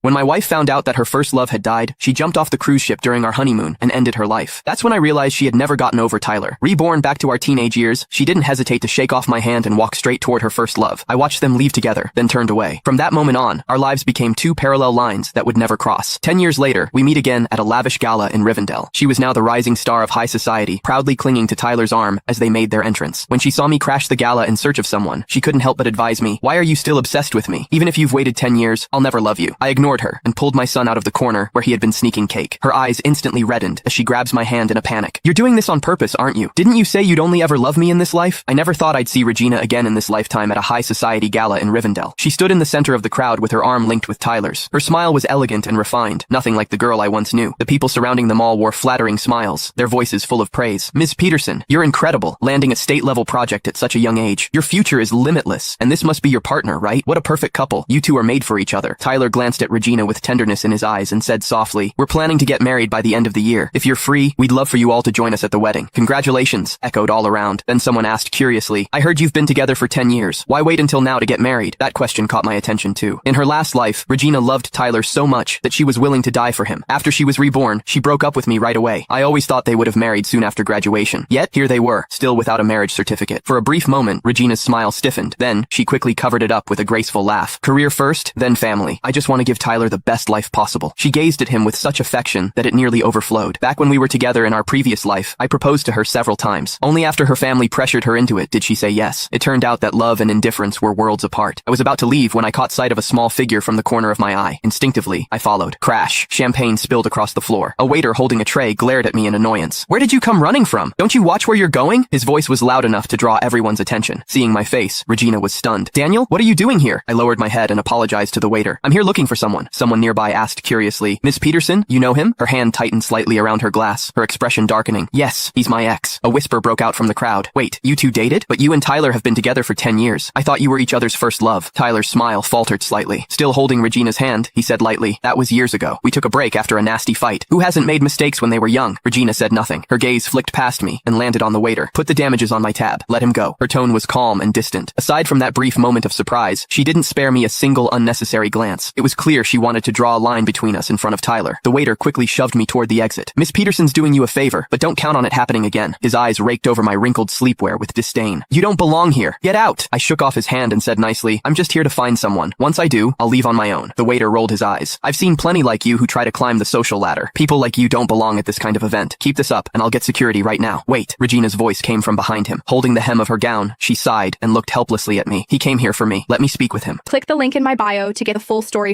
When my wife found out that her first love had died, she jumped off the cruise ship during our honeymoon and ended her life. That's when I realized she had never gotten over Tyler. Reborn back to our teenage years, she didn't hesitate to shake off my hand and walk straight toward her first love. I watched them leave together, then turned away. From that moment on, our lives became two parallel lines that would never cross. 10 years later, we meet again at a lavish gala in Rivendell. She was now the rising star of high society, proudly clinging to Tyler's arm as they made their entrance. When she saw me crash the gala in search of someone, she couldn't help but advise me, "Why are you still obsessed with me? Even if you've waited 10 years, I'll never love you." I ignored her and pulled my son out of the corner where he had been sneaking cake. Her eyes instantly reddened as she grabs my hand in a panic. "You're doing this on purpose, aren't you? Didn't you say you'd only ever love me in this life?" I never thought I'd see Regina again in this lifetime at a high society gala in Rivendell. She stood in the center of the crowd with her arm linked with Tyler's. Her smile was elegant and refined, nothing like the girl I once knew. The people surrounding them all wore flattering smiles, their voices full of praise. "Ms. Peterson, you're incredible, landing a state-level project at such a young age. Your future is limitless, and this must be your partner, right? What a perfect couple. You two are made for each other." Tyler glanced at Regina with tenderness in his eyes and said softly, "We're planning to get married by the end of the year. If you're free, we'd love for you all to join us at the wedding." "Congratulations," echoed all around. Then someone asked curiously, "I heard you've been together for 10 years. Why wait until now to get married?" That question caught my attention too. In her last life, Regina loved Tyler so much that she was willing to die for him. After she was reborn, she broke up with me right away. I always thought they would have married soon after graduation. Yet, here they were, still without a marriage certificate. For a brief moment, Regina's smile stiffened. Then, she quickly covered it up with a graceful laugh. "Career first, then family. I just want to give Tyler the best life possible." She gazed at him with such affection that it nearly overflowed. Back when we were together in our previous life, I proposed to her several times. Only after her family pressured her into it did she say yes. It turned out that love and indifference were worlds apart. I was about to leave when I caught sight of a small figure from the corner of my eye. Instinctively, I followed. Crash. Champagne spilled across the floor. A waiter holding a tray glared at me in annoyance. "Where did you come running from? Don't you watch where you're going?" His voice was loud enough to draw everyone's attention. Seeing my face, Regina was stunned. "Daniel, what are you doing here?" I lowered my head and apologized to the waiter. "I'm here looking for someone." Someone nearby asked curiously, "Miss Peterson, you know him?" Her hand tightened slightly around her glass, her expression darkening. "Yes, he's my ex." A whisper broke out from the crowd. "Wait, you two dated? But you and Tyler have been together for 10 years. I thought you were each other's first love." Tyler's smile faltered slightly. Still holding Regina's hand, he said lightly, "That was years ago. We took a break after a nasty fight. Who hasn't made mistakes when they were young?" Regina said nothing. Her gaze flicked past me and landed on the waiter. "Put the damages on my tab. Let him go." Her tone was calm and distant. Aside from that brief moment of surprise, she didn't spare me a single unnecessary glance. It was clear she wanted to draw a line between us in front of Tyler. The waiter quickly shoved me toward the exit. "Miss Peterson's doing you a favor, but don't count on it happening again." His eyes raked over my wrinkled sleepwear with disdain. "You don't belong here. Get out." I shook off his hand and said nicely, "I'm just here to find someone. Once I do, I'll leave on my own." The waiter rolled his eyes. "I've seen plenty like you who try to climb the social ladder. People like you don't belong at this kind of event. Keep this up, and I'll get security right now." "Wait." Regina's voice came from behind him. Holding the hem of her gown, she sighed and looked helplessly at me. "He came here for me. Let me speak with him." Click the link in my bio to get the full story.